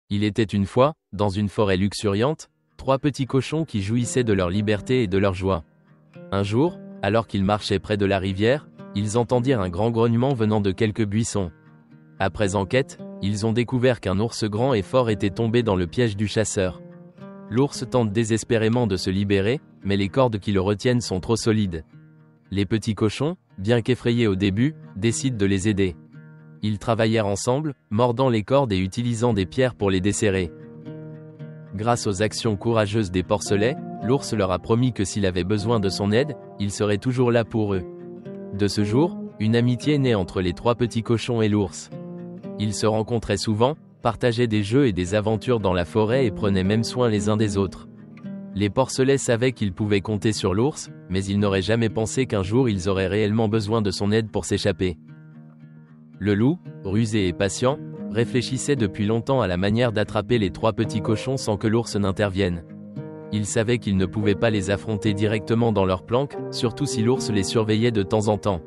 Il était une fois, dans une forêt luxuriante, 3 petits cochons qui jouissaient de leur liberté et de leur joie. Un jour, alors qu'ils marchaient près de la rivière, ils entendirent un grand grognement venant de quelques buissons. Après enquête, ils ont découvert qu'un ours grand et fort était tombé dans le piège du chasseur. L'ours tente désespérément de se libérer, mais les cordes qui le retiennent sont trop solides. Les petits cochons, bien qu'effrayés au début, décident de les aider. Ils travaillèrent ensemble, mordant les cordes et utilisant des pierres pour les desserrer. Grâce aux actions courageuses des porcelets, l'ours leur a promis que s'il avait besoin de son aide, il serait toujours là pour eux. De ce jour, une amitié naît entre les 3 petits cochons et l'ours. Ils se rencontraient souvent, partageaient des jeux et des aventures dans la forêt et prenaient même soin les uns des autres. Les porcelets savaient qu'ils pouvaient compter sur l'ours, mais ils n'auraient jamais pensé qu'un jour ils auraient réellement besoin de son aide pour s'échapper. Le loup, rusé et patient, réfléchissait depuis longtemps à la manière d'attraper les 3 petits cochons sans que l'ours n'intervienne. Il savait qu'il ne pouvait pas les affronter directement dans leur planque, surtout si l'ours les surveillait de temps en temps.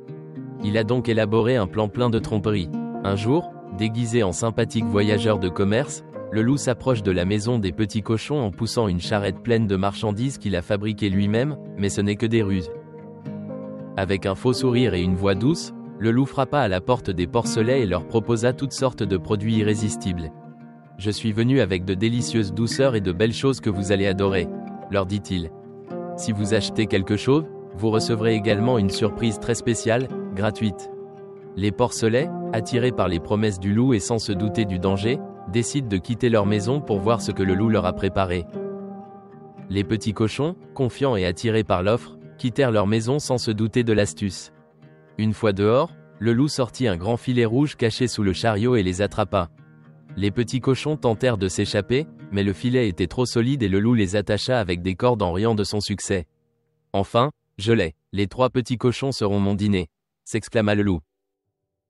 Il a donc élaboré un plan plein de tromperies. Un jour, déguisé en sympathique voyageur de commerce, le loup s'approche de la maison des petits cochons en poussant une charrette pleine de marchandises qu'il a fabriquées lui-même, mais ce n'est que des ruses. Avec un faux sourire et une voix douce, le loup frappa à la porte des porcelets et leur proposa toutes sortes de produits irrésistibles. « Je suis venu avec de délicieuses douceurs et de belles choses que vous allez adorer, » leur dit-il. « Si vous achetez quelque chose, vous recevrez également une surprise très spéciale, gratuite. » Les porcelets, attirés par les promesses du loup et sans se douter du danger, décident de quitter leur maison pour voir ce que le loup leur a préparé. Les petits cochons, confiants et attirés par l'offre, quittèrent leur maison sans se douter de l'astuce. Une fois dehors, le loup sortit un grand filet rouge caché sous le chariot et les attrapa. Les petits cochons tentèrent de s'échapper, mais le filet était trop solide et le loup les attacha avec des cordes en riant de son succès. « Enfin, je l'ai, les 3 petits cochons seront mon dîner », s'exclama le loup.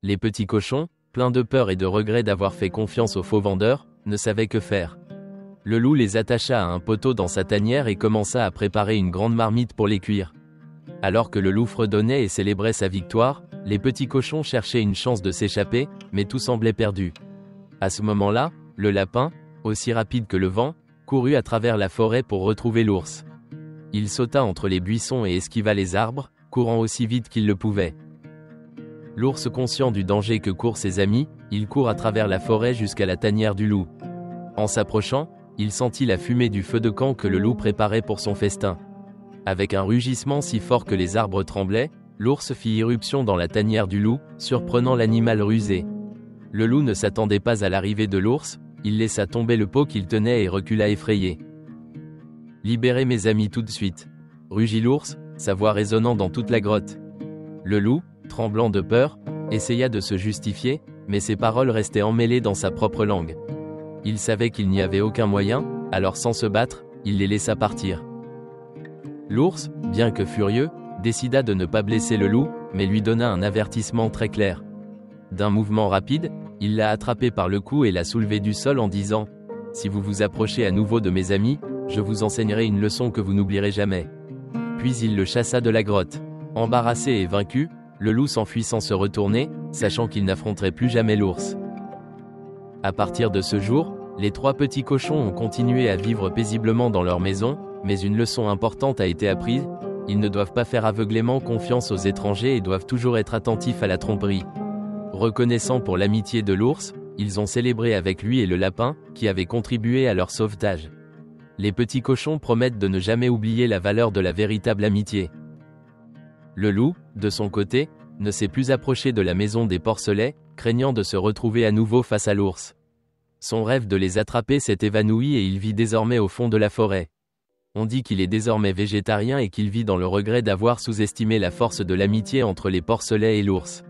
Les petits cochons, pleins de peur et de regret d'avoir fait confiance au faux vendeur, ne savaient que faire. Le loup les attacha à un poteau dans sa tanière et commença à préparer une grande marmite pour les cuire. Alors que le loup fredonnait et célébrait sa victoire, les petits cochons cherchaient une chance de s'échapper, mais tout semblait perdu. À ce moment-là, le lapin, aussi rapide que le vent, courut à travers la forêt pour retrouver l'ours. Il sauta entre les buissons et esquiva les arbres, courant aussi vite qu'il le pouvait. L'ours, conscient du danger que courent ses amis, il court à travers la forêt jusqu'à la tanière du loup. En s'approchant, il sentit la fumée du feu de camp que le loup préparait pour son festin. Avec un rugissement si fort que les arbres tremblaient, l'ours fit irruption dans la tanière du loup, surprenant l'animal rusé. Le loup ne s'attendait pas à l'arrivée de l'ours, il laissa tomber le pot qu'il tenait et recula effrayé. « Libérez mes amis tout de suite !» rugit l'ours, sa voix résonnant dans toute la grotte. Le loup, tremblant de peur, essaya de se justifier, mais ses paroles restaient emmêlées dans sa propre langue. Il savait qu'il n'y avait aucun moyen, alors sans se battre, il les laissa partir. L'ours, bien que furieux, décida de ne pas blesser le loup, mais lui donna un avertissement très clair. D'un mouvement rapide, il l'a attrapé par le cou et l'a soulevé du sol en disant « Si vous vous approchez à nouveau de mes amis, je vous enseignerai une leçon que vous n'oublierez jamais. » Puis il le chassa de la grotte. Embarrassé et vaincu, le loup s'enfuit sans se retourner, sachant qu'il n'affronterait plus jamais l'ours. À partir de ce jour, les 3 petits cochons ont continué à vivre paisiblement dans leur maison, mais une leçon importante a été apprise, ils ne doivent pas faire aveuglément confiance aux étrangers et doivent toujours être attentifs à la tromperie. Reconnaissant pour l'amitié de l'ours, ils ont célébré avec lui et le lapin, qui avait contribué à leur sauvetage. Les petits cochons promettent de ne jamais oublier la valeur de la véritable amitié. Le loup, de son côté, ne s'est plus approché de la maison des porcelets, craignant de se retrouver à nouveau face à l'ours. Son rêve de les attraper s'est évanoui et il vit désormais au fond de la forêt. On dit qu'il est désormais végétarien et qu'il vit dans le regret d'avoir sous-estimé la force de l'amitié entre les porcelets et l'ours.